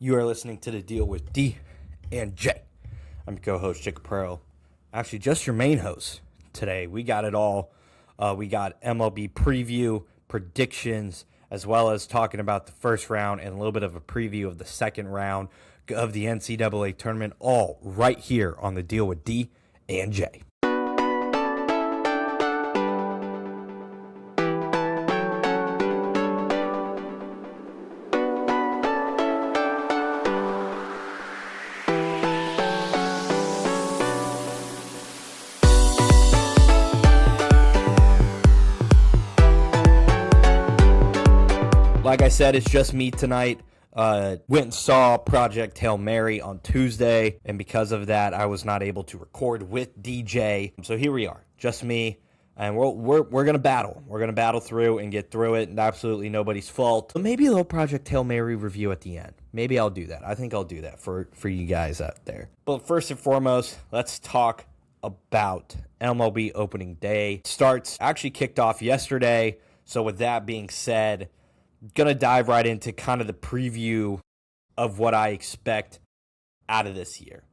You are listening to The Deal with D and J. I'm your co-host, Jacob Pearl. Actually, just your main host today. We got it all. We got MLB preview, predictions, as well as talking about the first round and a little bit of a preview of the second round of the NCAA tournament, all right here on The Deal with D and J. Like I said, it's just me tonight. Went and saw Project Hail Mary on Tuesday, and because of that, I was not able to record with DJ. So here we are, just me, and we're gonna battle. We're gonna battle through and get through it, and absolutely nobody's fault. But maybe a little Project Hail Mary review at the end. Maybe I'll do that. I think I'll do that for you guys out there. But first and foremost, let's talk about MLB Opening Day. Actually kicked off yesterday. So with that being said, going to dive right into kind of the preview of what I expect out of this year,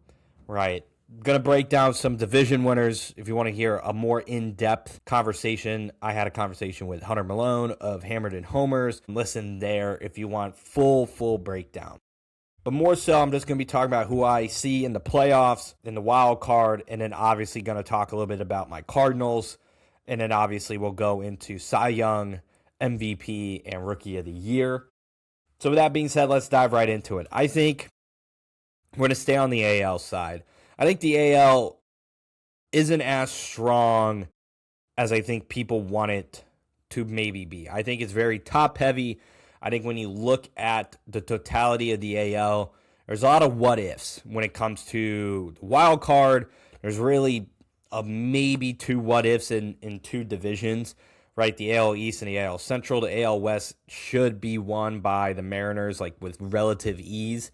right? Going to break down some division winners. If you want to hear a more in-depth conversation, I had a conversation with Hunter Malone of Hammered and Homers. Listen there if you want full breakdown. But more so, I'm just going to be talking about who I see in the playoffs, in the wild card, and then obviously going to talk a little bit about my Cardinals. And then obviously we'll go into Cy Young, MVP, and Rookie of the Year. So with that being said, let's dive right into it. I think we're going to stay on the AL side. I think the AL isn't as strong as I think people want it to maybe be. I think it's very top-heavy. I think when you look at the totality of the AL, there's a lot of what-ifs when it comes to the wild card. There's really maybe two what-ifs in two divisions. Right, the AL East and the AL Central. The AL West should be won by the Mariners, like with relative ease.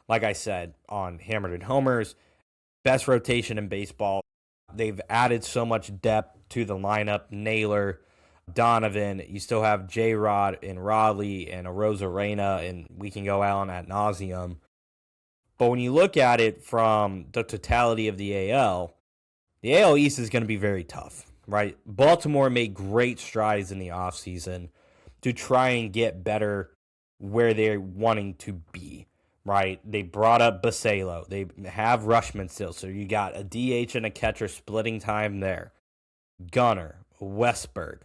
Like I said, on Hammered and Homers, best rotation in baseball. They've added so much depth to the lineup. Naylor, Donovan, you still have J-Rod and Raleigh and Arozarena, and we can go on ad nauseum. But when you look at it from the totality of the AL East is going to be very tough. Right, Baltimore made great strides in the offseason to try and get better where they're wanting to be, right? They brought up Basallo. They have Rushman still, so you got a DH and a catcher splitting time there. Gunnar, Westberg,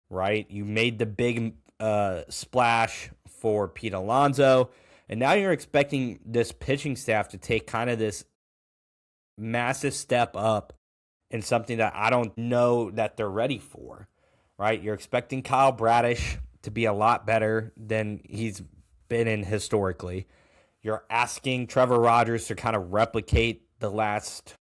right? You made the big splash for Pete Alonso, and now you're expecting this pitching staff to take kind of this massive step up and something that I don't know that they're ready for, right? You're expecting Kyle Bradish to be a lot better than he's been in historically. You're asking Trevor Rogers to kind of replicate the last,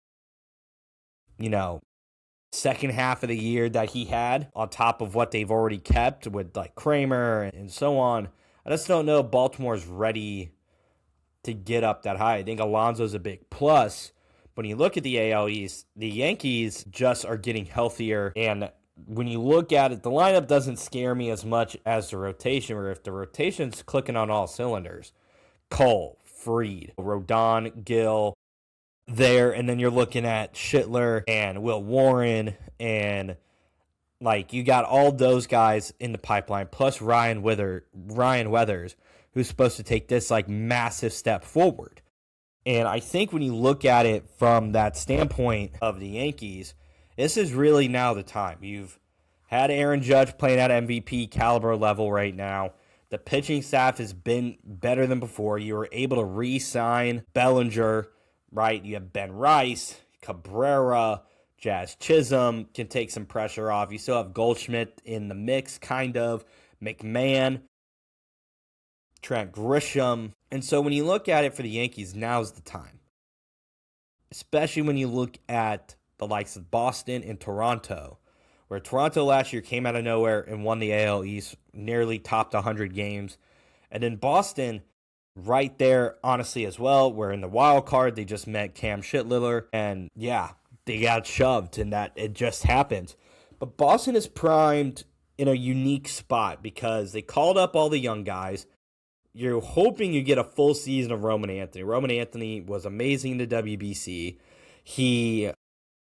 second half of the year that he had on top of what they've already kept with like Kramer and so on. I just don't know if Baltimore's ready to get up that high. I think Alonso's a big plus. When you look at the AL East, the Yankees just are getting healthier. And when you look at it, the lineup doesn't scare me as much as the rotation, or if the rotation's clicking on all cylinders. Cole, Fried, Rodon, Gill there. And then you're looking at Schittler and Will Warren. And, you got all those guys in the pipeline, plus Ryan Weathers, who's supposed to take this, massive step forward. And I think when you look at it from that standpoint of the Yankees, this is really now the time. You've had Aaron Judge playing at MVP caliber level right now. The pitching staff has been better than before. You were able to re-sign Bellinger, right? You have Ben Rice, Cabrera, Jazz Chisholm can take some pressure off. You still have Goldschmidt in the mix, kind of. McMahon, Trent Grisham. And so when you look at it for the Yankees, now's the time. Especially when you look at the likes of Boston and Toronto, where Toronto last year came out of nowhere and won the AL East, nearly topped 100 games. And then Boston, right there, honestly, as well, where in the wild card, they just met Cam Schittler. And yeah, they got shoved, and that it just happened. But Boston is primed in a unique spot because they called up all the young guys. you're hoping you get a full season of Roman Anthony. Roman Anthony was amazing to WBC. He,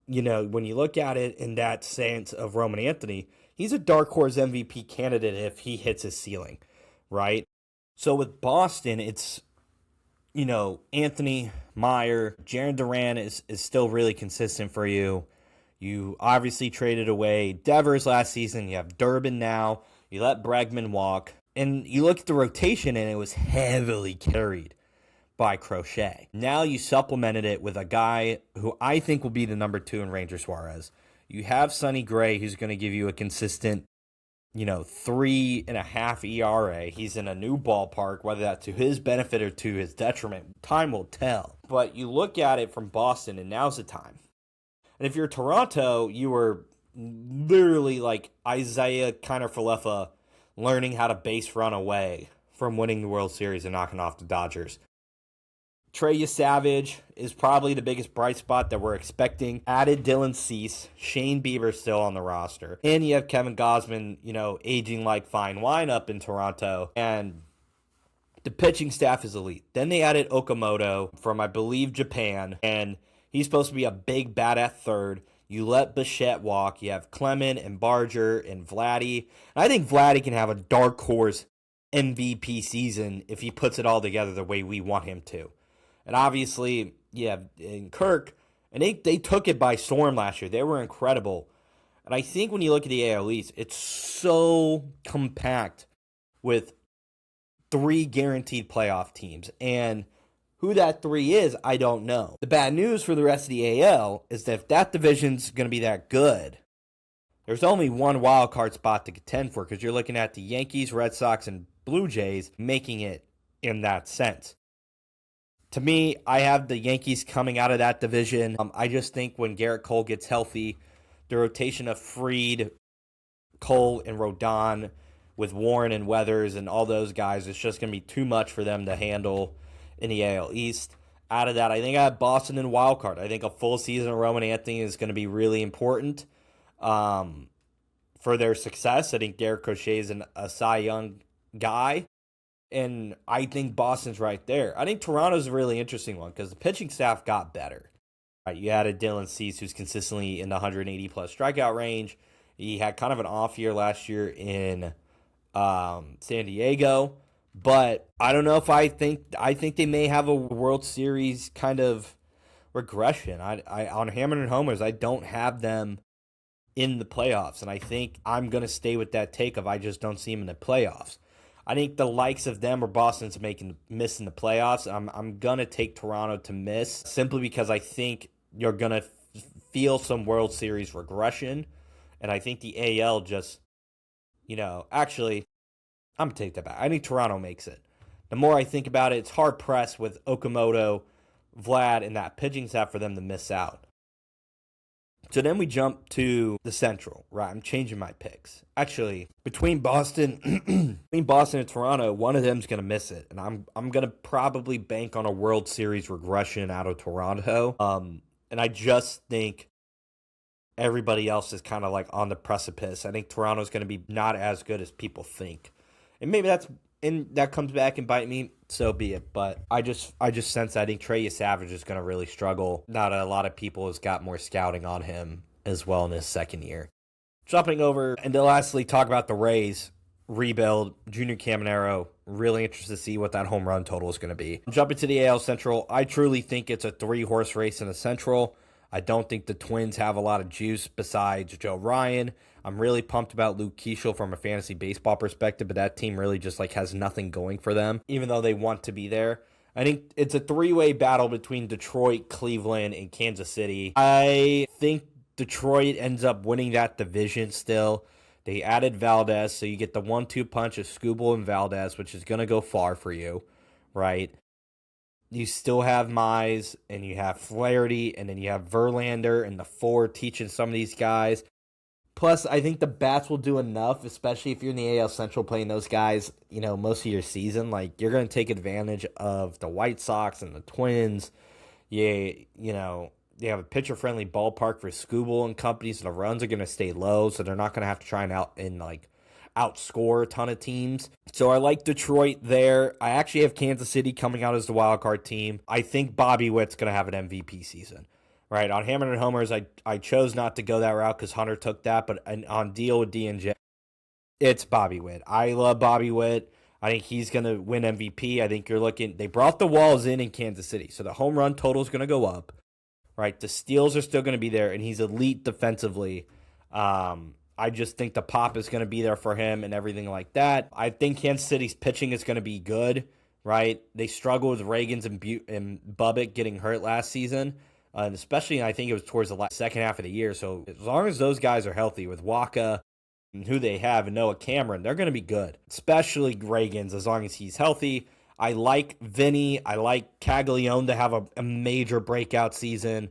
when you look at it in that sense of Roman Anthony, he's a dark horse MVP candidate if he hits his ceiling, right? So with Boston, it's, Anthony, Meyer, Jaren Duran is still really consistent for you. You obviously traded away Devers last season. You have Durbin now. You let Bregman walk. And you look at the rotation, and it was heavily carried by Crochet. Now you supplemented it with a guy who I think will be the number 2 in Ranger Suarez. You have Sonny Gray, who's going to give you a consistent, 3.5 ERA. He's in a new ballpark, whether that's to his benefit or to his detriment. Time will tell. But you look at it from Boston, and now's the time. And if you're Toronto, you were literally like Isaiah Kiner-Falefa learning how to base run away from winning the World Series and knocking off the Dodgers. Trey Savage is probably the biggest bright spot that we're expecting. Added Dylan Cease, Shane Bieber still on the roster. And you have Kevin Gausman, aging like fine wine up in Toronto. And the pitching staff is elite. Then they added Okamoto from, I believe, Japan. And he's supposed to be a big bat at third. You let Bichette walk. You have Clement and Barger and Vladdy. And I think Vladdy can have a dark horse MVP season if he puts it all together the way we want him to. And obviously, you have Kirk, and they took it by storm last year. They were incredible. And I think when you look at the AL East, it's so compact with 3 guaranteed playoff teams. And who that 3 is, I don't know. The bad news for the rest of the AL is that if that division's going to be that good, there's only one wild card spot to contend for because you're looking at the Yankees, Red Sox, and Blue Jays making it in that sense. To me, I have the Yankees coming out of that division. I just think when Garrett Cole gets healthy, the rotation of Fried, Cole, and Rodon with Warren and Weathers and all those guys, it's just going to be too much for them to handle in the AL East. Out of that, I think I have Boston in wild card. I think a full season of Roman Anthony is going to be really important for their success. I think Garrett Crochet is a Cy Young guy. And I think Boston's right there. I think Toronto's a really interesting one because the pitching staff got better. Right, you added Dylan Cease, who's consistently in the 180-plus strikeout range. He had kind of an off year last year in San Diego. But I don't know if I think they may have a World Series kind of regression. I on Hammer and Homers, I don't have them in the playoffs. And I think I'm going to stay with that take of I just don't see them in the playoffs. I think the likes of them or Boston's missing the playoffs. I'm going to take Toronto to miss simply because I think you're going to feel some World Series regression. And I think the AL just, actually, I'm going to take that back. I think Toronto makes it. The more I think about it, it's hard pressed with Okamoto, Vlad, and that pitching staff for them to miss out. So then we jump to the Central, right? I'm changing my picks. Actually, between Boston and Toronto, one of them's going to miss it. And I'm going to probably bank on a World Series regression out of Toronto. And I just think everybody else is kind of like on the precipice. I think Toronto's going to be not as good as people think. And maybe that comes back and bite me, so be it. But I just sense I think Trey Savage is going to really struggle. Not a lot of people has got more scouting on him as well in his second year. Jumping over and to lastly talk about the Rays rebuild, Junior Caminero. Really interested to see what that home run total is going to be. Jumping to the AL Central, I truly think it's a 3-horse race in the Central. I don't think the Twins have a lot of juice besides Joe Ryan. I'm really pumped about Luke Keeschel from a fantasy baseball perspective, but that team really just has nothing going for them, even though they want to be there. I think it's a 3-way battle between Detroit, Cleveland, and Kansas City. I think Detroit ends up winning that division still. They added Valdez, so you get the 1-2 punch of Skubal and Valdez, which is going to go far for you, right? You still have Mize, and you have Flaherty, and then you have Verlander and the 4 teaching some of these guys. Plus, I think the bats will do enough, especially if you're in the AL Central playing those guys, most of your season. You're going to take advantage of the White Sox and the Twins. You have a pitcher-friendly ballpark for Skubal and company, so the runs are going to stay low, so they're not going to have to try and outscore a ton of teams. So I like Detroit there. I actually have Kansas City coming out as the wild card team. I think Bobby Witt's going to have an MVP season. Right, on Hammer and Homers, I chose not to go that route because Hunter took that, but on Deal with D&J, it's Bobby Witt. I love Bobby Witt. I think he's going to win MVP. I think they brought the walls in Kansas City, so the home run total is going to go up. Right, the steals are still going to be there, and he's elite defensively. I just think the pop is going to be there for him and everything like that. I think Kansas City's pitching is going to be good. Right, they struggled with Reagans and Bubbitt getting hurt last season. And especially, I think it was towards the second half of the year. So as long as those guys are healthy with Waka and who they have and Noah Cameron, they're going to be good. Especially Reagans, as long as he's healthy. I like Vinny. I like Caglione to have a major breakout season.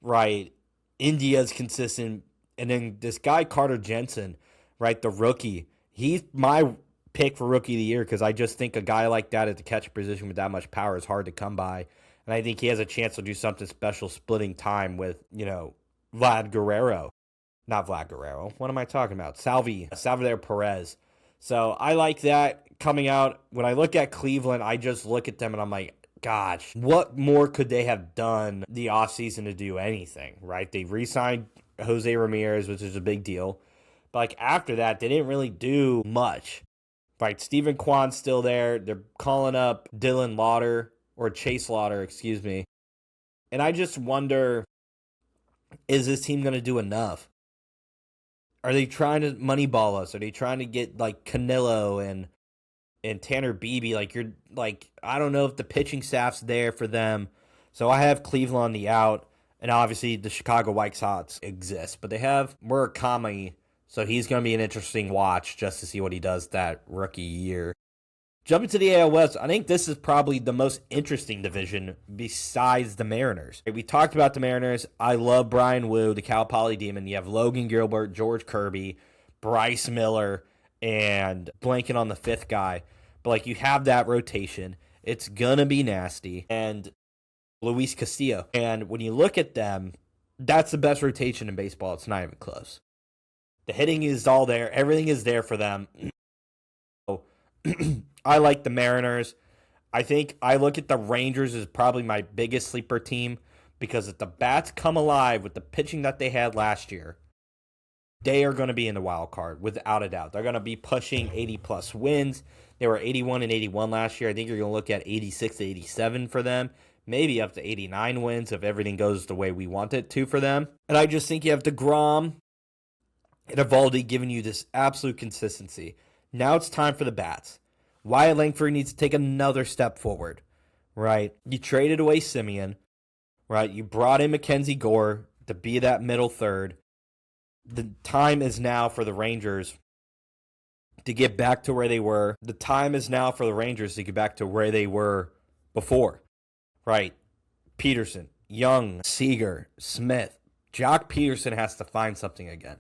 Right. India's consistent. And then this guy, Carter Jensen, right, the rookie. He's my pick for Rookie of the Year because I just think a guy like that at the catcher position with that much power is hard to come by. And I think he has a chance to do something special splitting time with, Vlad Guerrero. Not Vlad Guerrero. What am I talking about? Salvador Perez. So I like that coming out. When I look at Cleveland, I just look at them and I'm like, gosh, what more could they have done the offseason to do anything, right? They re-signed Jose Ramirez, which is a big deal. But after that, they didn't really do much. Right? Stephen Kwan's still there. They're calling up Dylan Lauder. Or Chase Lauder, excuse me. And I just wonder, is this team going to do enough? Are they trying to moneyball us? Are they trying to get like Canelo and Tanner Beebe? I don't know if the pitching staff's there for them. So I have Cleveland on the out. And obviously the Chicago White Sox exist. But they have Murakami. So he's going to be an interesting watch just to see what he does that rookie year. Jumping to the AL West, I think this is probably the most interesting division besides the Mariners. We talked about the Mariners. I love Brian Wu, the Cal Poly Demon. You have Logan Gilbert, George Kirby, Bryce Miller, and blanking on the fifth guy. But you have that rotation. It's going to be nasty. And Luis Castillo. And when you look at them, that's the best rotation in baseball. It's not even close. The hitting is all there. Everything is there for them. I like the Mariners. I think I look at the Rangers as probably my biggest sleeper team because if the bats come alive with the pitching that they had last year, they are going to be in the wild card without a doubt. They're going to be pushing 80-plus wins. They were 81 and 81 last year. I think you're going to look at 86 to 87 for them, maybe up to 89 wins if everything goes the way we want it to for them. And I just think you have DeGrom and Evaldi giving you this absolute consistency. Now it's time for the bats. Wyatt Langford needs to take another step forward, right? You traded away Simeon, right? You brought in Mackenzie Gore to be that middle third. The time is now for the Rangers to get back to where they were. The time is now for the Rangers to get back to where they were before, right? Peterson, Young, Seager, Smith. Jock Peterson has to find something again.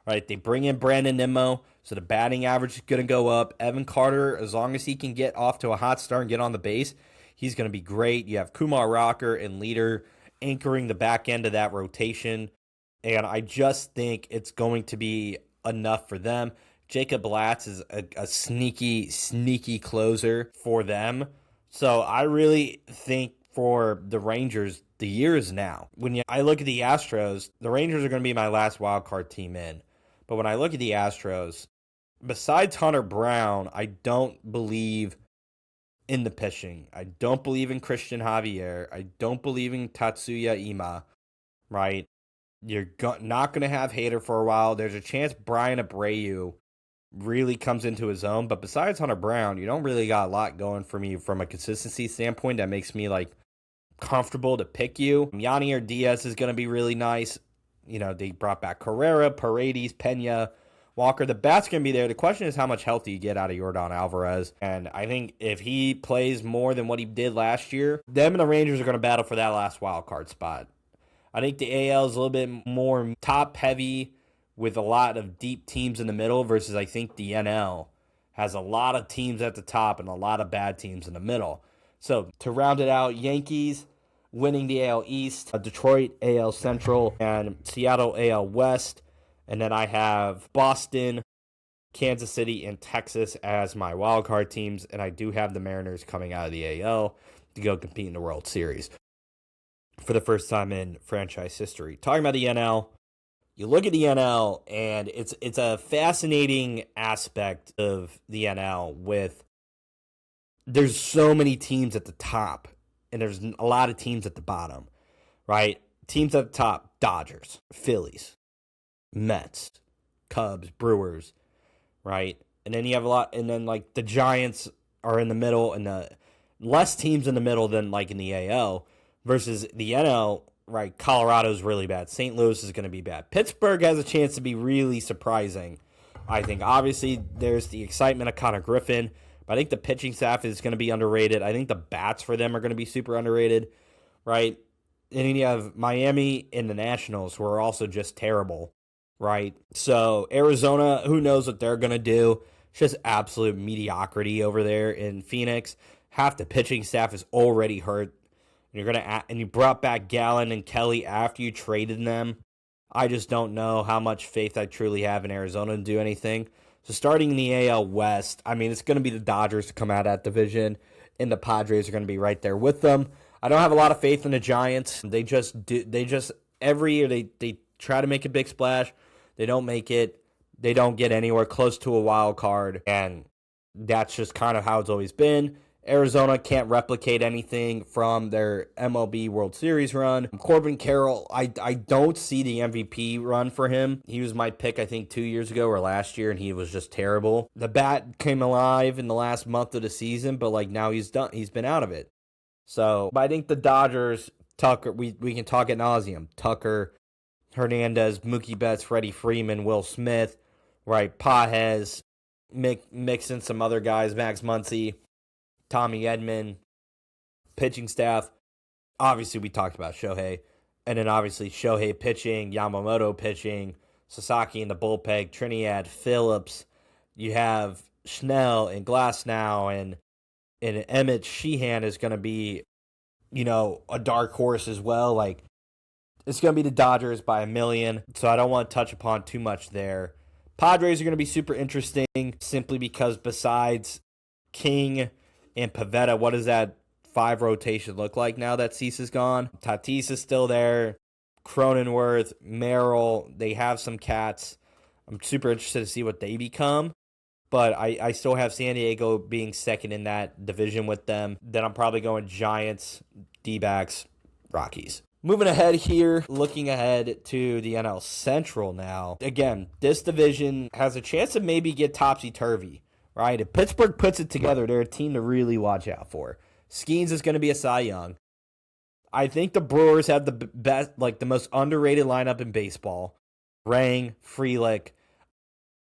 Right, they bring in Brandon Nimmo, so the batting average is going to go up. Evan Carter, as long as he can get off to a hot start and get on the base, he's going to be great. You have Kumar Rocker and Leader anchoring the back end of that rotation, and I just think it's going to be enough for them. Jacob Latz is a sneaky closer for them, so I really think for the Rangers, the year is now. I look at the Astros, the Rangers are going to be my last wild card team in. But when I look at the Astros, besides Hunter Brown, I don't believe in the pitching. I don't believe in Christian Javier. I don't believe in Tatsuya Ima, right? You're not going to have Hader for a while. There's a chance Brian Abreu really comes into his own. But besides Hunter Brown, you don't really got a lot going for me from a consistency standpoint that makes me comfortable to pick you. Yanier Diaz is going to be really nice. They brought back Carrera, Paredes, Pena, Walker. The bat's going to be there. The question is how much health do you get out of Yordan Alvarez. And I think if he plays more than what he did last year, them and the Rangers are going to battle for that last wild card spot. I think the AL is a little bit more top-heavy with a lot of deep teams in the middle versus I think the NL has a lot of teams at the top and a lot of bad teams in the middle. So to round it out, Yankees winning the AL East, Detroit AL Central, and Seattle AL West. And then I have Boston Kansas City and Texas as my wild card teams, and I do have the Mariners coming out of the AL to go compete in the World Series for the first time in franchise history. Talking about the NL, you look at the NL, and it's a fascinating aspect of the NL with there's so many teams at the top, and there's a lot of teams at the bottom, right? Teams at the top, Dodgers, Phillies, Mets, Cubs, Brewers, right? And then you have a lot, and then like the Giants are in the middle, and the less teams in the middle than like in the AL versus the NL, right? Colorado's really bad. St. Louis is going to be bad. Pittsburgh has a chance to be really surprising, I think. Obviously, there's the excitement of Connor Griffin, but I think the pitching staff is going to be underrated. I think the bats for them are going to be super underrated, right? And then you have Miami and the Nationals, who are also just terrible, right? So Arizona, who knows what they're going to do? It's just absolute mediocrity over there in Phoenix. Half the pitching staff is already hurt. And you brought back Gallen and Kelly after you traded them. I just don't know how much faith I truly have in Arizona to do anything. So starting in the AL West, I mean, it's going to be the Dodgers to come out of that division, and the Padres are going to be right there with them. I don't have a lot of faith in the Giants. They just every year they try to make a big splash. They don't make it. They don't get anywhere close to a wild card, and that's just kind of how it's always been. Arizona can't replicate anything from their MLB World Series run. Corbin Carroll, I don't see the MVP run for him. He was my pick, I think, 2 years ago or last year, and he was just terrible. The bat came alive in the last month of the season, but like now he's done. He's been out of it. So, but I think the Dodgers, Tucker, we can talk ad nauseum. Tucker, Hernandez, Mookie Betts, Freddie Freeman, Will Smith, right? Pages, mix in some other guys, Max Muncy, Tommy Edman, pitching staff. Obviously, we talked about Shohei. And then obviously Shohei pitching, Yamamoto pitching, Sasaki in the bullpen, Trinidad, Phillips. You have Schnell and Glasnow, and Emmett Sheehan is going to be, a dark horse as well. Like, it's going to be the Dodgers by a million, so I don't want to touch upon too much there. Padres are going to be super interesting simply because besides King and Pivetta, what does that 5 rotation look like now that Cease is gone? Tatis is still there. Cronenworth, Merrill, they have some cats. I'm super interested to see what they become. But I still have San Diego being second in that division with them. Then I'm probably going Giants, D-backs, Rockies. Moving ahead here, looking ahead to the NL Central now. Again, this division has a chance to maybe get topsy-turvy. Right, if Pittsburgh puts it together, they're a team to really watch out for. Skeens is going to be a Cy Young. I think the Brewers have the best, like the most underrated lineup in baseball. Rang, Frelick,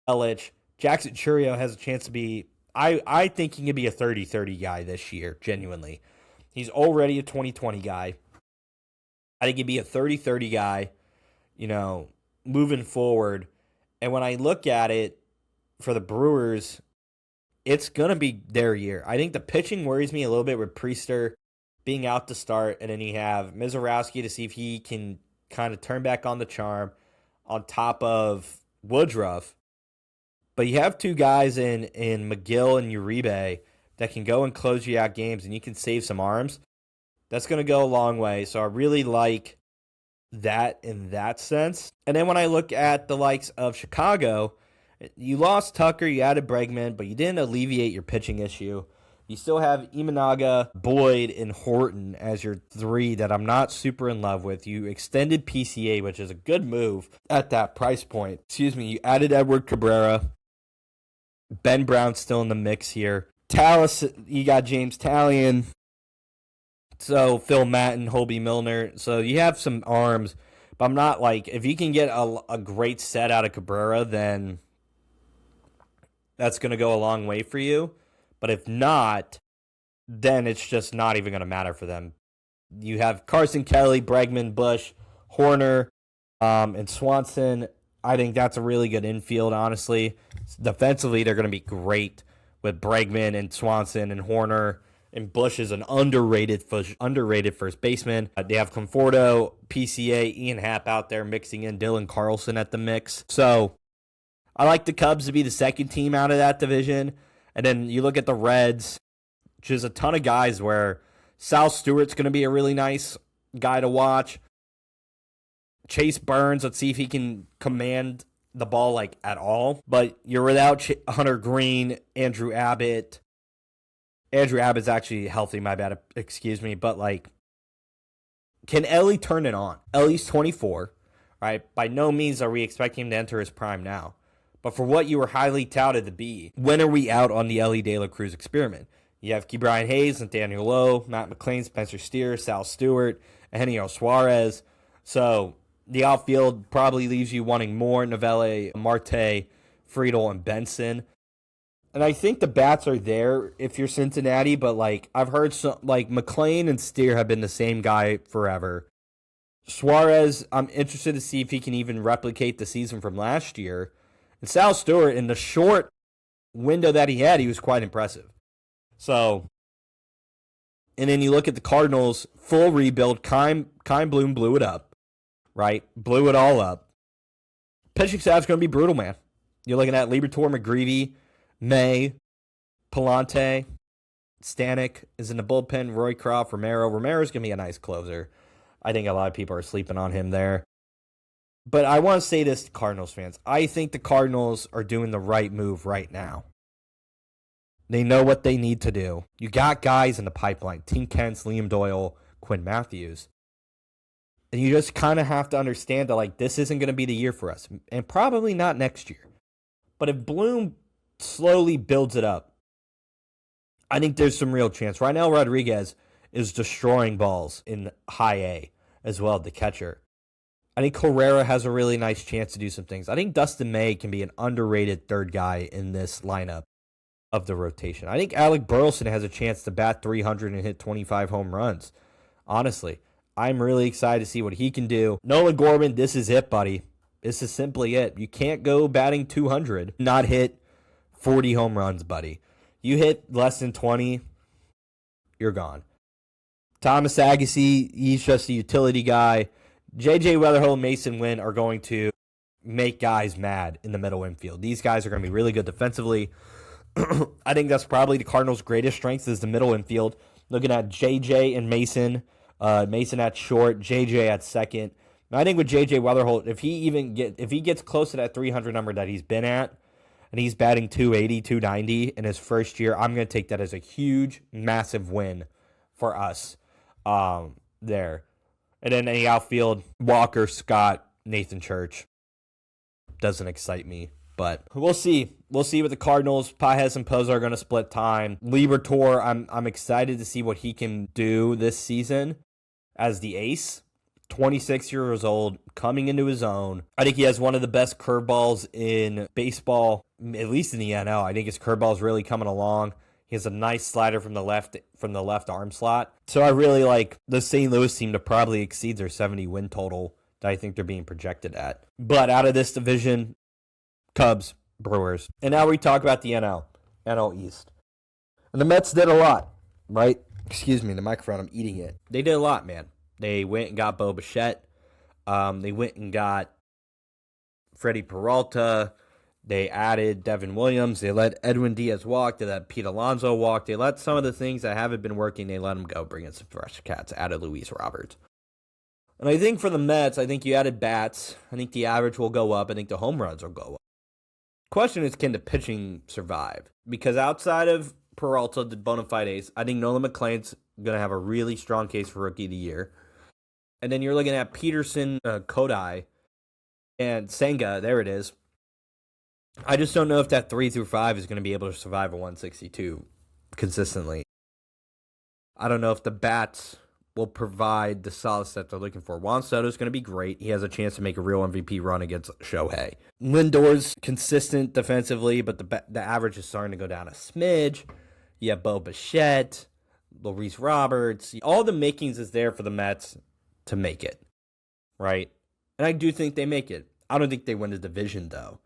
Elich, Jackson Chourio has a chance to be. I think he can be a 30-30 guy this year. Genuinely, he's already a 20-20 guy. I think he'd be a 30-30 guy. Moving forward, and when I look at it for the Brewers, it's going to be their year. I think the pitching worries me a little bit with Priester being out to start, and then you have Mizorowski to see if he can kind of turn back on the charm on top of Woodruff. But you have 2 guys in McGill and Uribe that can go and close you out games, and you can save some arms. That's going to go a long way. So I really like that in that sense. And then when I look at the likes of Chicago, you lost Tucker, you added Bregman, but you didn't alleviate your pitching issue. You still have Imanaga, Boyd, and Horton as your 3 that I'm not super in love with. You extended PCA, which is a good move at that price point. You added Edward Cabrera. Ben Brown's still in the mix here. Tallis, you got James Talion. So Phil Matten, Hobie Milner. So you have some arms, but I'm not like, if you can get a great set out of Cabrera, then that's going to go a long way for you. But if not, then it's just not even going to matter for them. You have Carson Kelly, Bregman, Bush, Horner, and Swanson. I think that's a really good infield, honestly. Defensively, they're going to be great with Bregman and Swanson and Horner. And Bush is an underrated first baseman. They have Conforto, PCA, Ian Happ out there mixing in Dylan Carlson at the mix. So I like the Cubs to be the second team out of that division. And then you look at the Reds, which is a ton of guys where Sal Stewart's going to be a really nice guy to watch. Chase Burns, let's see if he can command the ball like at all. But you're without Hunter Green, Andrew Abbott. Andrew Abbott's actually healthy, my bad, excuse me. But like, can Ellie turn it on? Ellie's 24, right? By no means are we expecting him to enter his prime now. But for what you were highly touted to be, when are we out on the Ellie De La Cruz experiment? You have Ke'Bryan Hayes, Nathaniel Lowe, Matt McClain, Spencer Steer, Sal Stewart, Eugenio Suarez. So the outfield probably leaves you wanting more. Novelle, Marte, Friedel, and Benson. And I think the bats are there if you're Cincinnati, but like I've heard some, like McClain and Steer have been the same guy forever. Suarez, I'm interested to see if he can even replicate the season from last year. And Sal Stewart, in the short window that he had, he was quite impressive. So, and then you look at the Cardinals, full rebuild. Kyle Bloom blew it up, right? Blew it all up. Pitching staff's going to be brutal, man. You're looking at Liberatore, McGreevy, May, Palante, Stanek is in the bullpen, Roycroft, Romero. Romero's going to be a nice closer. I think a lot of people are sleeping on him there. But I want to say this to Cardinals fans. I think the Cardinals are doing the right move right now. They know what they need to do. You got guys in the pipeline. Tim Kentz, Liam Doyle, Quinn Matthews. And you just kind of have to understand that like this isn't going to be the year for us. And probably not next year. But if Bloom slowly builds it up, I think there's some real chance. Right now, Rodriguez is destroying balls in high A as well, the catcher. I think Correa has a really nice chance to do some things. I think Dustin May can be an underrated third guy in this lineup of the rotation. I think Alec Burleson has a chance to bat 300 and hit 25 home runs. Honestly, I'm really excited to see what he can do. Nolan Gorman, this is it, buddy. This is simply it. You can't go batting 200, not hit 40 home runs, buddy. You hit less than 20, you're gone. Thomas Agassi, he's just a utility guy. J.J. Weatherhill and Mason Wynn are going to make guys mad in the middle infield. These guys are going to be really good defensively. I think that's probably the Cardinals' greatest strength is the middle infield. Looking at J.J. and Mason. Mason at short, J.J. at second. And I think with J.J. Weatherhill, if he gets close to that 300 number that he's been at, and he's batting 280, 290 in his first year, I'm going to take that as a huge, massive win for us there. And then in the outfield, Walker, Scott, Nathan Church. Doesn't excite me, but we'll see. We'll see with the Cardinals. Pages and Poza are going to split time. Liberatore, I'm excited to see what he can do this season as the ace. 26 years old, coming into his own. I think he has one of the best curveballs in baseball, at least in the NL. I think his curveball is really coming along. He has a nice slider from the left arm slot. So I really like the St. Louis team to probably exceed their 70 win total that I think they're being projected at. But out of this division, Cubs, Brewers. And now we talk about the NL East. And the Mets did a lot, right? Excuse me, the microphone, I'm eating it. They did a lot, man. They went and got Bo Bichette. They went and got Freddie Peralta. They added Devin Williams. They let Edwin Diaz walk. They let Pete Alonso walk. They let some of the things that haven't been working, they let them go, bring in some fresh cats. Added Luis Roberts. And I think for the Mets, I think you added bats. I think the average will go up. I think the home runs will go up. Question is, can the pitching survive? Because outside of Peralta, the bona fide ace, I think Nolan McClain's going to have a really strong case for Rookie of the Year. And then you're looking at Peterson, Kodai, and Senga. There it is. I just don't know if that 3 through 5 is going to be able to survive a 162 consistently. I don't know if the bats will provide the solace that they're looking for. Juan Soto's going to be great. He has a chance to make a real MVP run against Shohei. Lindor's consistent defensively, but the average is starting to go down a smidge. You have Bo Bichette, Luis Roberts. All the makings is there for the Mets to make it, right? And I do think they make it. I don't think they win the division, though.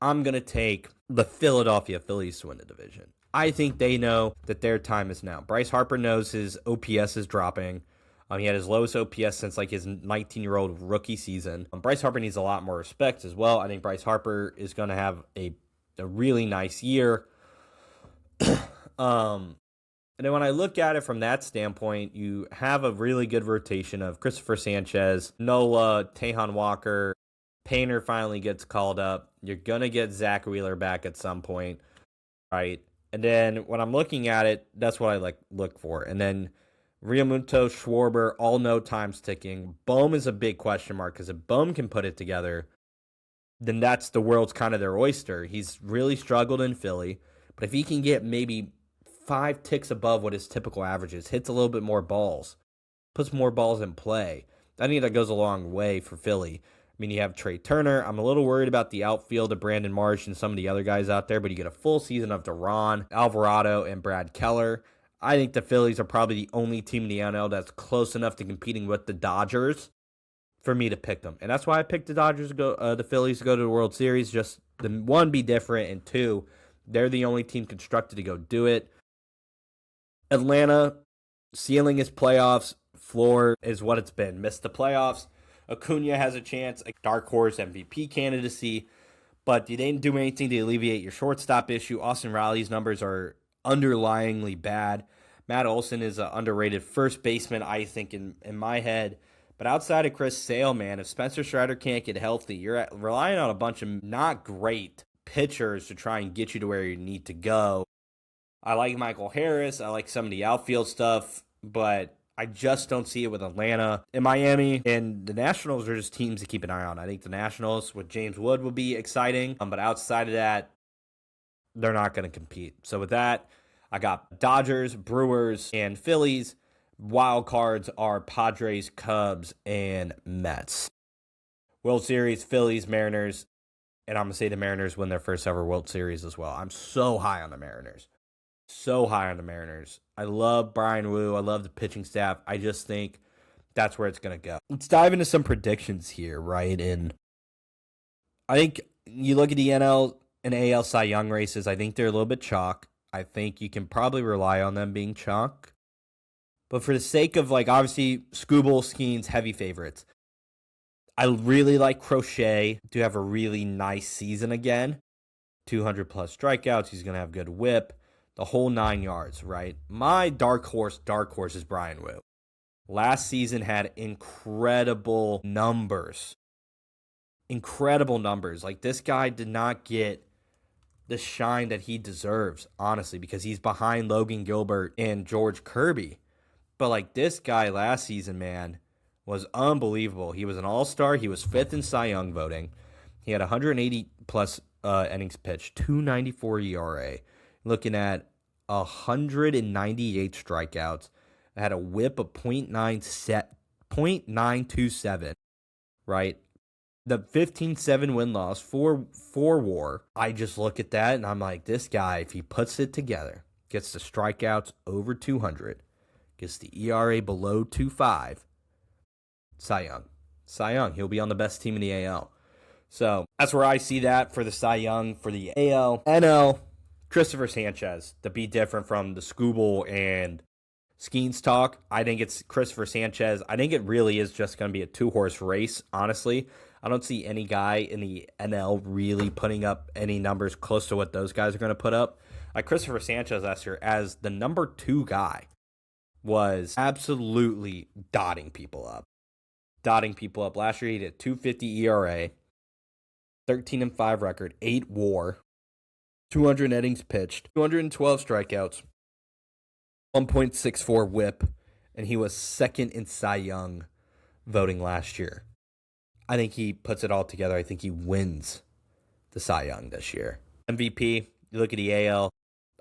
I'm going to take the Philadelphia Phillies to win the division. I think they know that their time is now. Bryce Harper knows his OPS is dropping. He had his lowest OPS since like his 19-year-old rookie season. Bryce Harper needs a lot more respect as well. I think Bryce Harper is going to have a really nice year. And then when I look at it from that standpoint, you have a really good rotation of Christopher Sanchez, Nola, Tejan Walker. Painter finally gets called up. You're going to get Zach Wheeler back at some point, right? And then when I'm looking at it, that's what I look for. And then Realmuto, Schwarber, all no time's ticking. Bohm is a big question mark because if Bohm can put it together, then that's the world's kind of their oyster. He's really struggled in Philly, but if he can get maybe 5 ticks above what his typical average is, hits a little bit more balls, puts more balls in play, I think that goes a long way for Philly. I mean, you have Trey Turner. I'm a little worried about the outfield of Brandon Marsh and some of the other guys out there, but you get a full season of Duran, Alvarado, and Brad Keller. I think the Phillies are probably the only team in the NL that's close enough to competing with the Dodgers for me to pick them. And that's why I picked the Phillies to go to the World Series. Just the one, be different, and two, they're the only team constructed to go do it. Atlanta, ceiling is playoffs, floor is what it's been. Missed the playoffs. Acuna has a chance, a dark horse MVP candidacy, but you didn't do anything to alleviate your shortstop issue. Austin Riley's numbers are underlyingly bad. Matt Olson is an underrated first baseman, I think, in my head. But outside of Chris Sale, man, if Spencer Strider can't get healthy, you're relying on a bunch of not great pitchers to try and get you to where you need to go. I like Michael Harris. I like some of the outfield stuff, but I just don't see it with Atlanta and Miami. And the Nationals are just teams to keep an eye on. I think the Nationals with James Wood will be exciting, but outside of that, they're not going to compete. So with that, I got Dodgers, Brewers, and Phillies. Wild cards are Padres, Cubs, and Mets. World Series, Phillies, Mariners, and I'm going to say the Mariners win their first ever World Series as well. I'm so high on the Mariners. So high on the Mariners. I love Brian Wu. I love the pitching staff. I just think that's where it's going to go. Let's dive into some predictions here, right? And I think you look at the NL and AL Cy Young races, I think they're a little bit chalk. I think you can probably rely on them being chalk. But for the sake of, obviously, Skubal, Skeens, heavy favorites. I really like Crochet to have a really nice season again. 200-plus strikeouts. He's going to have good whip. The whole 9 yards, right? My dark horse is Brian Wu. Last season had incredible numbers. Incredible numbers. This guy did not get the shine that he deserves, honestly, because he's behind Logan Gilbert and George Kirby. But, this guy last season, man, was unbelievable. He was an all-star. He was 5th in Cy Young voting. He had 180-plus innings pitched, 2.94 ERA. Looking at 198 strikeouts. I had a whip of .927, right? The 15-7 win-loss, 4 WAR. I just look at that and I'm like, this guy, if he puts it together, gets the strikeouts over 200, gets the ERA below 2.5, Cy Young. Cy Young, he'll be on the best team in the AL. So that's where I see that for the Cy Young, for the AL. NL, Christopher Sanchez, to be different from the Skubal and Skeens talk. I think it's Christopher Sanchez. I think it really is just going to be a 2-horse race, honestly. I don't see any guy in the NL really putting up any numbers close to what those guys are going to put up. Christopher Sanchez last year, as the number 2 guy, was absolutely dotting people up. Last year, he did 2.50 ERA, 13-5 record, 8 WAR. 200 innings pitched, 212 strikeouts, 1.64 whip, and he was 2nd in Cy Young voting last year. I think he puts it all together. I think he wins the Cy Young this year. MVP, you look at the AL,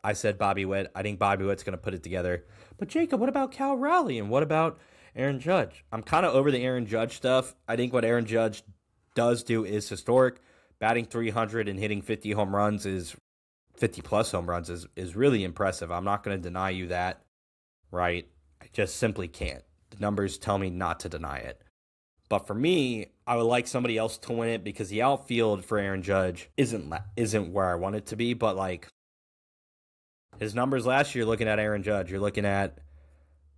I said Bobby Witt. I think Bobby Witt's going to put it together. But Jacob, what about Cal Raleigh and what about Aaron Judge? I'm kind of over the Aaron Judge stuff. I think what Aaron Judge does do is historic. Batting .300 and hitting 50 home runs is 50-plus home runs is really impressive. I'm not going to deny you that, right? I just simply can't. The numbers tell me not to deny it. But for me, I would like somebody else to win it because the outfield for Aaron Judge isn't where I want it to be. But, his numbers last year, looking at Aaron Judge, you're looking at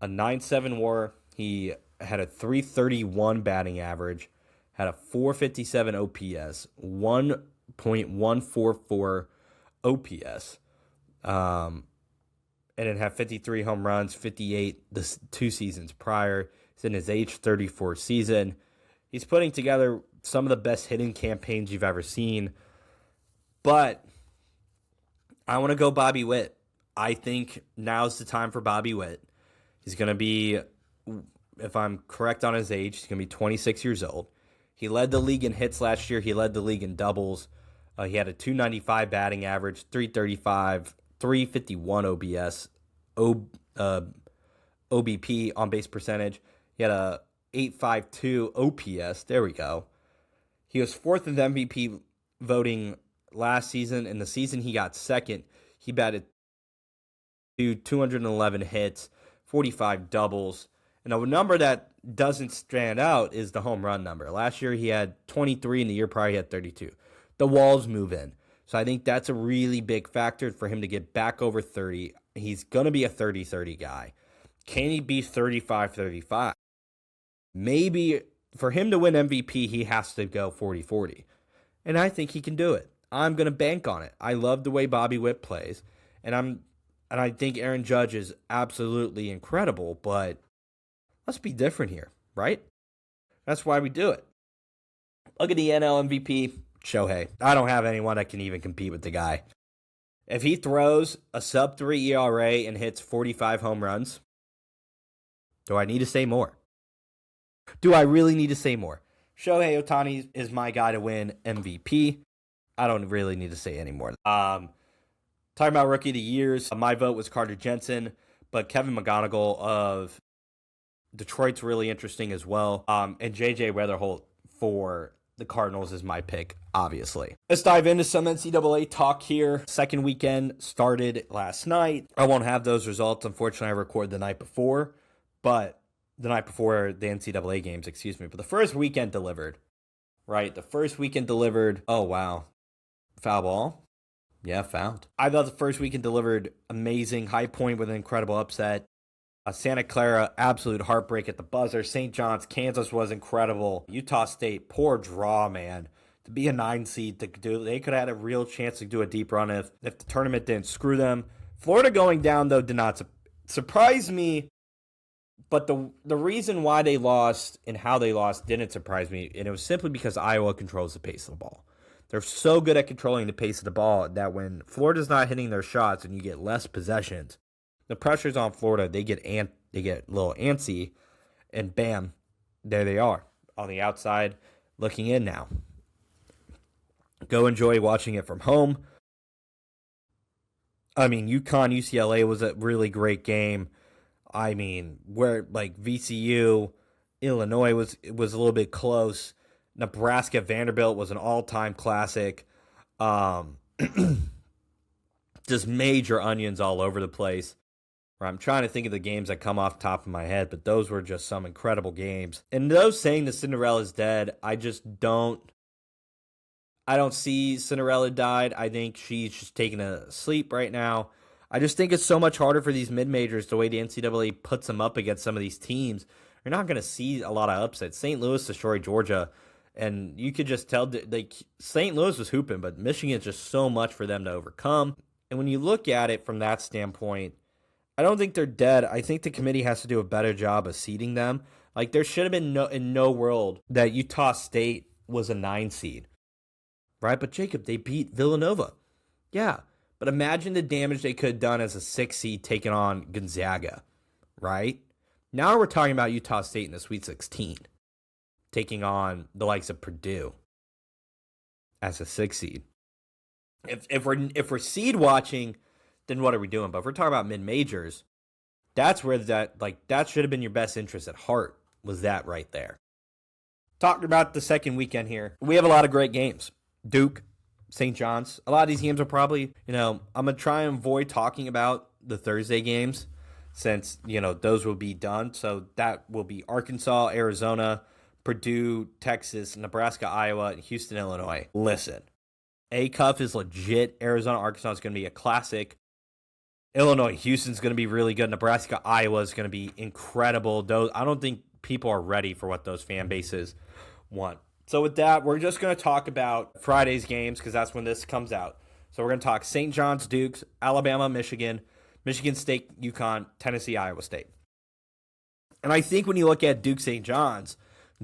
a 9.7 WAR, He had a 331 batting average, had a 457 OPS, 1.144 OPS, and it had 53 home runs, 58 the 2 seasons prior. He's in his age 34 season. He's putting together some of the best hitting campaigns you've ever seen. But I want to go Bobby Witt. I think now's the time for Bobby Witt. He's going to be, if I'm correct on his age, he's going to be 26 years old. He led the league in hits last year. He led the league in doubles. He had a 295 batting average, 335, 351 OBS, OBP, on base percentage. He had a 852 OPS. There we go. He was fourth in the MVP voting last season. In the season he got second, he batted 211 hits, 45 doubles. And a number that doesn't stand out is the home run number. Last year he had 23, and the year prior he had 32. The walls move in. So I think that's a really big factor for him to get back over 30. He's going to be a 30-30 guy. Can he be 35-35? Maybe for him to win MVP, he has to go 40-40. And I think he can do it. I'm going to bank on it. I love the way Bobby Witt plays. And I think Aaron Judge is absolutely incredible, but let's be different here, right? That's why we do it. Look at the NL MVP, Shohei. I don't have anyone that can even compete with the guy. If he throws a sub-3 ERA and hits 45 home runs, do I need to say more? Do I really need to say more? Shohei Ohtani is my guy to win MVP. I don't really need to say any more. Talking about Rookie of the Years, my vote was Carter Jensen, but Kevin McGonigal of Detroit's really interesting as well. And J.J. Weatherholt for the Cardinals is my pick, obviously. Let's dive into some NCAA talk here. Second weekend started last night. I won't have those results. Unfortunately, I recorded the night before, but the night before the NCAA games, excuse me. But the first weekend delivered, right? The first weekend delivered. Oh, wow. Foul ball? Yeah, fouled. I thought the first weekend delivered amazing. High Point with an incredible upset. Santa Clara, absolute heartbreak at the buzzer. St. John's, Kansas was incredible. Utah State, poor draw, man. To be a 9 seed, they could have had a real chance to do a deep run if the tournament didn't screw them. Florida going down, though, did not surprise me. But the reason why they lost and how they lost didn't surprise me, and it was simply because Iowa controls the pace of the ball. They're so good at controlling the pace of the ball that when Florida's not hitting their shots and you get less possessions, the pressure's on Florida. They get a little antsy, and bam, there they are on the outside looking in now. Go enjoy watching it from home. I mean, UConn, UCLA was a really great game. I mean, where like VCU, Illinois was a little bit close. Nebraska, Vanderbilt was an all-time classic. Just major onions all over the place. I'm trying to think of the games that come off the top of my head, but those were just some incredible games. And those saying that Cinderella's dead, I don't see Cinderella died. I think she's just taking a sleep right now. I just think it's so much harder for these mid-majors the way the NCAA puts them up against some of these teams. You're not going to see a lot of upsets. St. Louis destroyed Georgia, and you could just tell like St. Louis was hooping, but Michigan's just so much for them to overcome. And when you look at it from that standpoint, I don't think they're dead. I think the committee has to do a better job of seeding them. Like, there should have been in no world that Utah State was a 9 seed, right? But Jacob, they beat Villanova. Yeah, but imagine the damage they could have done as a 6 seed taking on Gonzaga, right? Now we're talking about Utah State in the Sweet 16, taking on the likes of Purdue as a 6 seed. If we're seed watching, then what are we doing? But if we're talking about mid-majors, that's where that should have been your best interest at heart, was that right there. Talking about the second weekend here, we have a lot of great games. Duke, St. John's. A lot of these games are probably, I'm going to try and avoid talking about the Thursday games since, those will be done. So that will be Arkansas, Arizona, Purdue, Texas, Nebraska, Iowa, and Houston, Illinois. Listen, A-Cuff is legit. Arizona, Arkansas is going to be a classic. Illinois, Houston's going to be really good. Nebraska, Iowa is going to be incredible. Those, I don't think people are ready for what those fan bases want. So with that, we're just going to talk about Friday's games because that's when this comes out. So we're going to talk St. John's, Dukes, Alabama, Michigan, Michigan State, UConn, Tennessee, Iowa State. And I think when you look at Duke St. John's,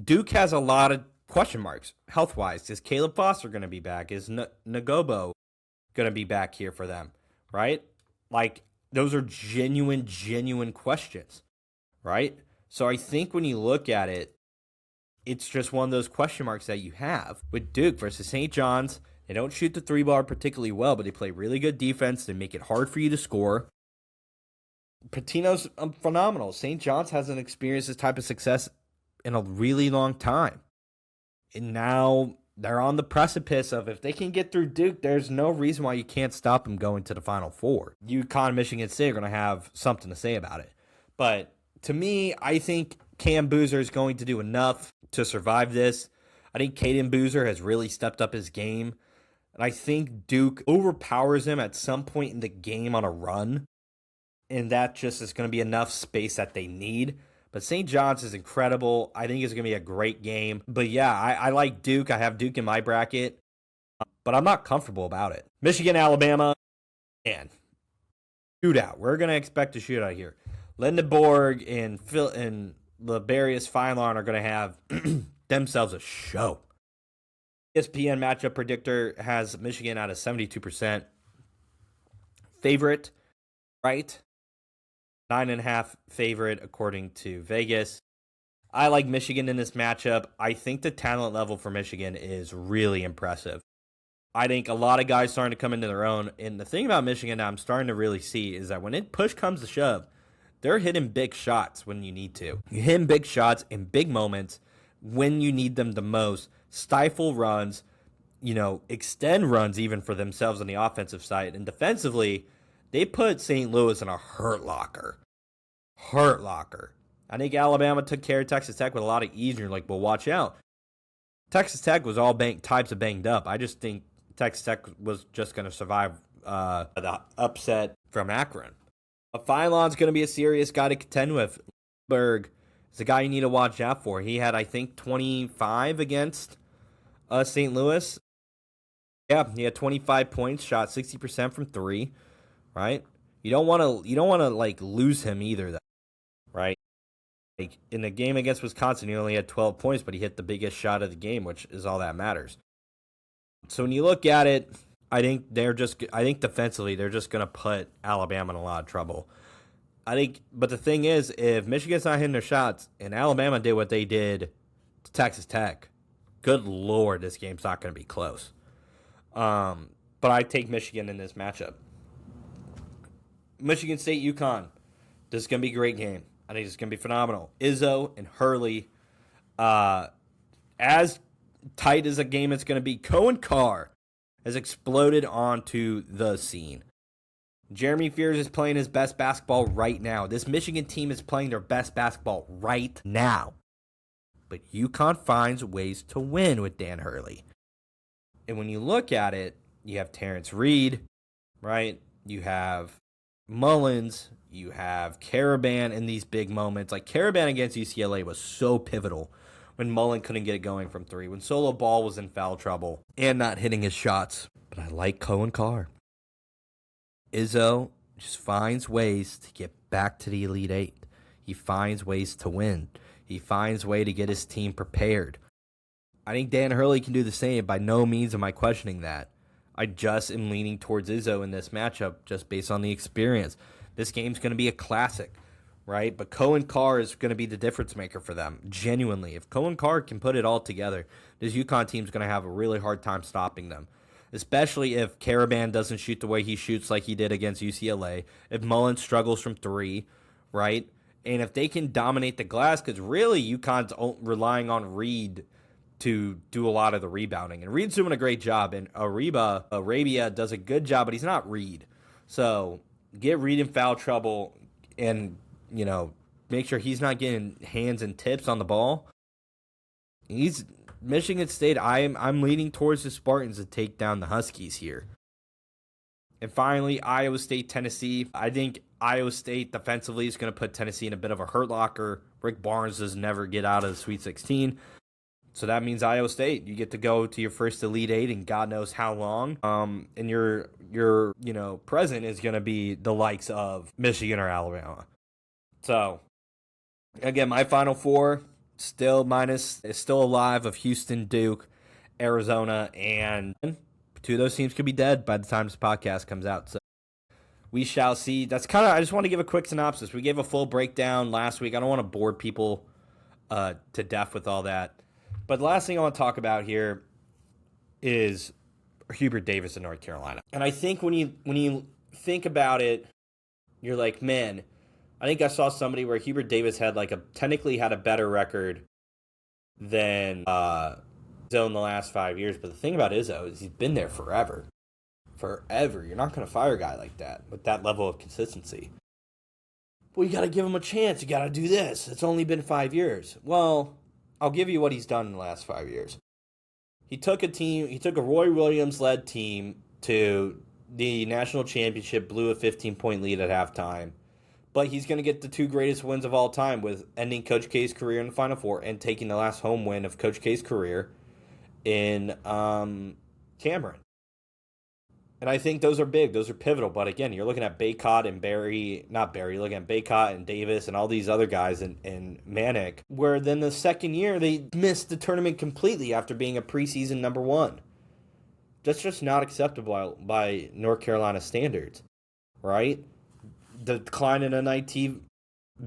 Duke has a lot of question marks health-wise. Is Caleb Foster going to be back? Is Nagobo going to be back here for them, right? Like, those are genuine questions, right? So I think when you look at it, it's just one of those question marks that you have. With Duke versus St. John's, they don't shoot the three ball particularly well, but they play really good defense. They make it hard for you to score. Patino's phenomenal. St. John's hasn't experienced this type of success in a really long time. And now they're on the precipice of if they can get through Duke, there's no reason why you can't stop them going to the Final Four. UConn, Michigan State are going to have something to say about it. But to me, I think Cam Boozer is going to do enough to survive this. I think Caden Boozer has really stepped up his game. And I think Duke overpowers him at some point in the game on a run. And that just is going to be enough space that they need. But St. John's is incredible. I think it's going to be a great game. But yeah, I like Duke. I have Duke in my bracket. But I'm not comfortable about it. Michigan, Alabama, and shootout. We're going to expect a shootout here. Lindenborg and Labarius Feinlarn are going to have themselves a show. ESPN matchup predictor has Michigan at a 72% favorite, right? 9.5 favorite according to Vegas. I like Michigan in this matchup. I think the talent level for Michigan is really impressive. I think a lot of guys starting to come into their own. And the thing about Michigan that I'm starting to really see is that when push comes to shove, they're hitting big shots when you need to. You hit big shots in big moments when you need them the most. Stifle runs, extend runs even for themselves on the offensive side. And defensively, they put St. Louis in a hurt locker. I think Alabama took care of Texas Tech with a lot of ease, and you're like, well, watch out. Texas Tech was all types of banged up. I just think Texas Tech was just going to survive the upset from Akron. Feinlon's going to be a serious guy to contend with. Berg is a guy you need to watch out for. He had, I think, 25 against St. Louis. Yeah, he had 25 points, shot 60% from three. Right? You don't want to lose him either, though. Right? Like in the game against Wisconsin, he only had 12 points, but he hit the biggest shot of the game, which is all that matters. So when you look at it, I think defensively they're just going to put Alabama in a lot of trouble. But the thing is, if Michigan's not hitting their shots and Alabama did what they did to Texas Tech, good Lord, this game's not going to be close. But I take Michigan in this matchup. Michigan State, UConn. This is going to be a great game. I think it's going to be phenomenal. Izzo and Hurley, as tight as a game it's going to be. Cohen Carr has exploded onto the scene. Jeremy Fears is playing his best basketball right now. This Michigan team is playing their best basketball right now. But UConn finds ways to win with Dan Hurley. And when you look at it, you have Terrence Reed, right? You have Mullins, you have Caravan in these big moments. Like Caravan against UCLA was so pivotal when Mullen couldn't get it going from three, when Solo Ball was in foul trouble and not hitting his shots. But I like Cohen Carr. Izzo just finds ways to get back to the Elite Eight. He finds ways to win. He finds a way to get his team prepared. I think Dan Hurley can do the same. By no means am I questioning that. I just am leaning towards Izzo in this matchup just based on the experience. This game's going to be a classic, right? But Cohen Carr is going to be the difference maker for them, genuinely. If Cohen Carr can put it all together, this UConn team's going to have a really hard time stopping them, especially if Caravan doesn't shoot the way he shoots like he did against UCLA, if Mullen struggles from three, right? And if they can dominate the glass, because really UConn's relying on Reed to do a lot of the rebounding. And Reed's doing a great job, and Arabia does a good job, but he's not Reed. So get Reed in foul trouble and, make sure he's not getting hands and tips on the ball. He's Michigan State. I'm leaning towards the Spartans to take down the Huskies here. And finally, Iowa State, Tennessee. I think Iowa State defensively is going to put Tennessee in a bit of a hurt locker. Rick Barnes does never get out of the Sweet 16. So that means Iowa State, you get to go to your first Elite Eight in God knows how long. And your present is going to be the likes of Michigan or Alabama. So, again, my Final Four is still alive of Houston, Duke, Arizona, and two of those teams could be dead by the time this podcast comes out. So we shall see. I just want to give a quick synopsis. We gave a full breakdown last week. I don't want to bore people to death with all that. But the last thing I want to talk about here is Hubert Davis in North Carolina. And I think when you think about it, you're like, man, I think I saw somebody where Hubert Davis technically had a better record than Izzo in the last 5 years. But the thing about Izzo is he's been there forever. Forever. You're not going to fire a guy like that with that level of consistency. Well, you got to give him a chance. You got to do this. It's only been 5 years. Well, I'll give you what he's done in the last 5 years. He took a Roy Williams-led team to the national championship, blew a 15-point lead at halftime. But he's going to get the two greatest wins of all time with ending Coach K's career in the Final Four and taking the last home win of Coach K's career in Cameron. And I think those are big. Those are pivotal. But again, you're looking at Baycott and you're looking at Baycott and Davis and all these other guys and Manick, where then the second year they missed the tournament completely after being a preseason number one. That's just not acceptable by North Carolina standards, right? The decline in an IT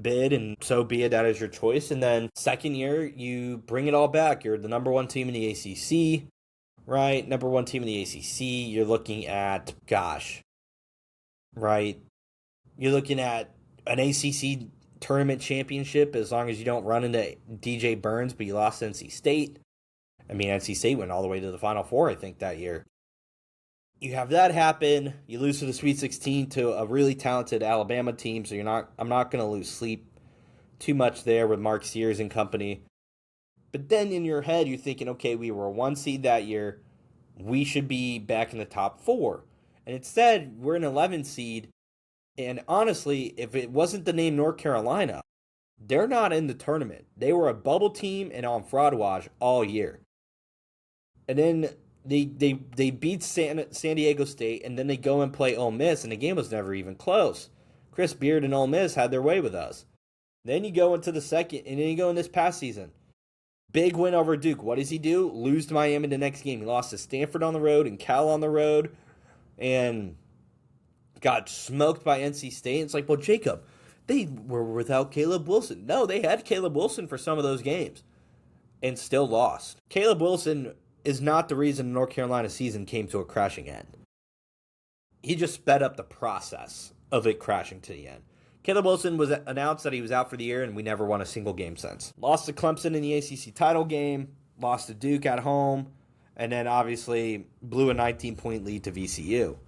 bid, and so be it, that is your choice. And then second year, you bring it all back. You're the number one team in the ACC. Right, number one team in the ACC, you're looking at, right, you're looking at an ACC tournament championship as long as you don't run into DJ Burns, but you lost to NC State. I mean, NC State went all the way to the Final Four, I think, that year. You have that happen, you lose to the Sweet 16 to a really talented Alabama team, so I'm not going to lose sleep too much there with Mark Sears and company. But then in your head, you're thinking, okay, we were a 1 seed that year. We should be back in the top 4. And instead, we're an 11 seed. And honestly, if it wasn't the name North Carolina, they're not in the tournament. They were a bubble team and on fraud watch all year. And then they beat San Diego State, and then they go and play Ole Miss, and the game was never even close. Chris Beard and Ole Miss had their way with us. Then you go into the second, and then you go in this past season. Big win over Duke. What does he do? Lose to Miami the next game. He lost to Stanford on the road and Cal on the road and got smoked by NC State. It's like, well, Jacob, they were without Caleb Wilson. No, they had Caleb Wilson for some of those games and still lost. Caleb Wilson is not the reason the North Carolina season came to a crashing end. He just sped up the process of it crashing to the end. Caleb Wilson was announced that he was out for the year, and we never won a single game since. Lost to Clemson in the ACC title game, lost to Duke at home, and then obviously blew a 19-point lead to VCU.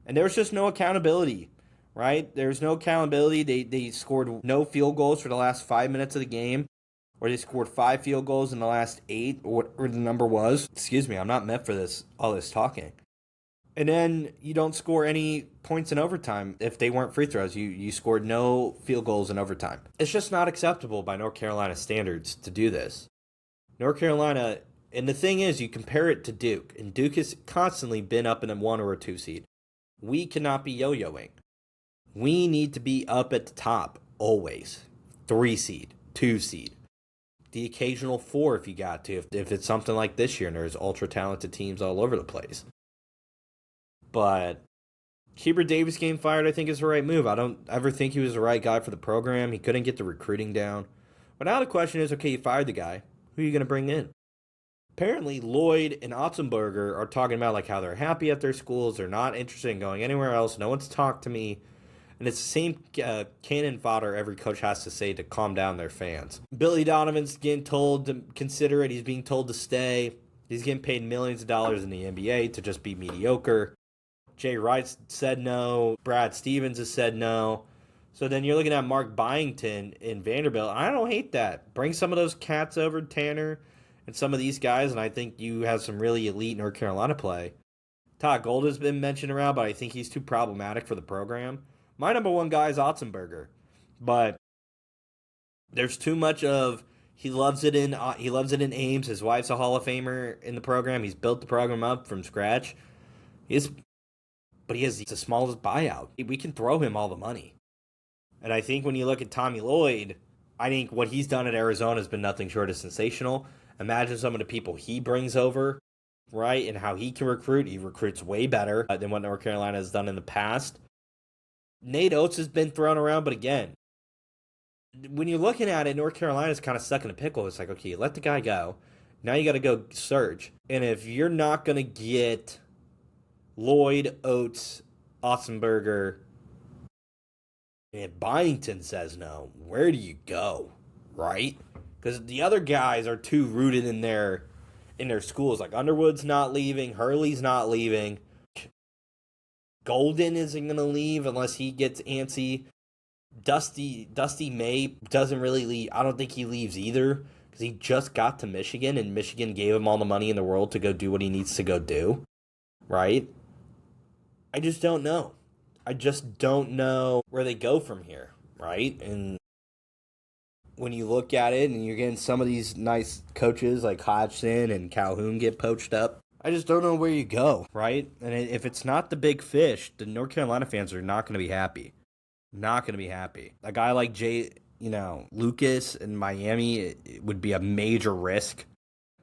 And there was just no accountability, right? There's no accountability. They scored no field goals for the last 5 minutes of the game, or they scored 5 field goals in the last 8, or whatever the number was. Excuse me, I'm not meant for all this talking. And then you don't score any points in overtime if they weren't free throws. You scored no field goals in overtime. It's just not acceptable by North Carolina standards to do this. North Carolina, and the thing is, you compare it to Duke, and Duke has constantly been up in a 1 or a 2 seed. We cannot be yo-yoing. We need to be up at the top, always. 3 seed, 2 seed. The occasional 4 if you got to, if it's something like this year and there's ultra-talented teams all over the place. But Hubert Davis getting fired, I think, is the right move. I don't ever think he was the right guy for the program. He couldn't get the recruiting down. But now the question is, okay, you fired the guy. Who are you going to bring in? Apparently, Lloyd and Otzenberger are talking about like how they're happy at their schools. They're not interested in going anywhere else. No one's talked to me. And it's the same cannon fodder every coach has to say to calm down their fans. Billy Donovan's getting told to consider it. He's being told to stay. He's getting paid millions of dollars in the NBA to just be mediocre. Jay Wright said no. Brad Stevens has said no. So then you're looking at Mark Byington in Vanderbilt. I don't hate that. Bring some of those cats over, Tanner, and some of these guys, and I think you have some really elite North Carolina play Todd Gold has been mentioned around, but I think he's too problematic for the program. My number one guy is Otzenberger, but there's too much of he loves it in Ames. His wife's a Hall of Famer in the program. He's built the program up from scratch. But he has the smallest buyout. We can throw him all the money. And I think when you look at Tommy Lloyd, I think what he's done at Arizona has been nothing short of sensational. Imagine some of the people he brings over, right, and how he can recruit. He recruits way better than what North Carolina has done in the past. Nate Oates has been thrown around, but again, when you're looking at it, North Carolina's kind of stuck in a pickle. It's like, okay, let the guy go. Now you got to go search. And if you're not going to get Lloyd, Oates, Otzenberger, and Byington says no, where do you go, right? Because the other guys are too rooted in their schools. Like Underwood's not leaving, Hurley's not leaving, Golden isn't going to leave unless he gets antsy. Dusty May doesn't really leave. I don't think he leaves either because he just got to Michigan, and Michigan gave him all the money in the world to go do what he needs to go do, right? I just don't know. I just don't know where they go from here, right? And when you look at it and you're getting some of these nice coaches like Hodgson and Calhoun get poached up, I just don't know where you go, right? And if it's not the big fish, the North Carolina fans are not going to be happy. Not going to be happy. A guy like Lucas in Miami, it would be a major risk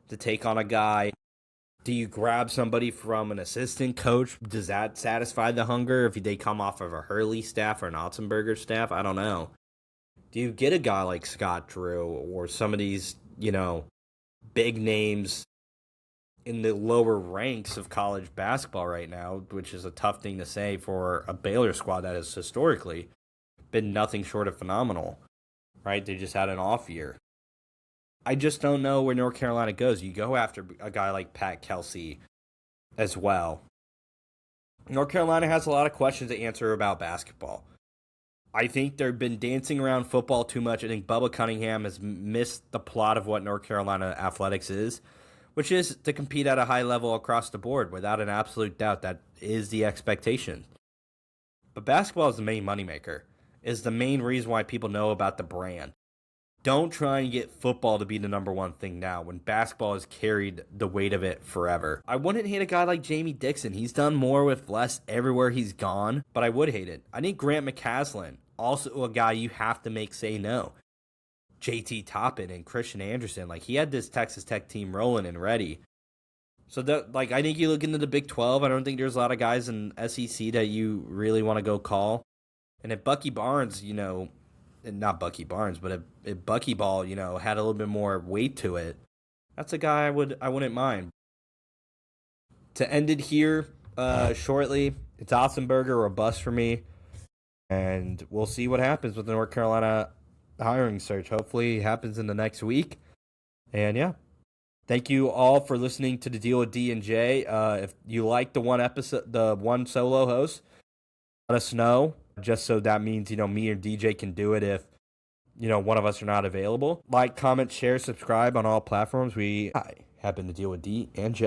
to take on a guy. Do you grab somebody from an assistant coach? Does that satisfy the hunger if they come off of a Hurley staff or an Otzenberger staff? I don't know. Do you get a guy like Scott Drew or some of these, big names in the lower ranks of college basketball right now, which is a tough thing to say for a Baylor squad that has historically been nothing short of phenomenal, right? They just had an off year. I just don't know where North Carolina goes. You go after a guy like Pat Kelsey as well. North Carolina has a lot of questions to answer about basketball. I think they've been dancing around football too much. I think Bubba Cunningham has missed the plot of what North Carolina athletics is, which is to compete at a high level across the board without an absolute doubt. That is the expectation. But basketball is the main moneymaker, is the main reason why people know about the brand. Don't try and get football to be the number one thing now when basketball has carried the weight of it forever. I wouldn't hate a guy like Jamie Dixon. He's done more with less everywhere he's gone, but I would hate it. I think Grant McCaslin, also a guy you have to make say no. JT Toppin and Christian Anderson, he had this Texas Tech team rolling and ready. So I think you look into the Big 12, I don't think there's a lot of guys in SEC that you really want to go call. And if Bucky Barnes, not Bucky Barnes, but if Bucky Ball, had a little bit more weight to it, that's a guy I wouldn't mind. To end it here shortly, it's Otzenberger or bust for me. And we'll see what happens with the North Carolina hiring search. Hopefully it happens in the next week. And yeah. Thank you all for listening to The Deal with D and J. If you like the one solo host, let us know. Just so that means, me or DJ can do it if, one of us are not available. Like, comment, share, subscribe on all platforms. I have been The Deal with D and J.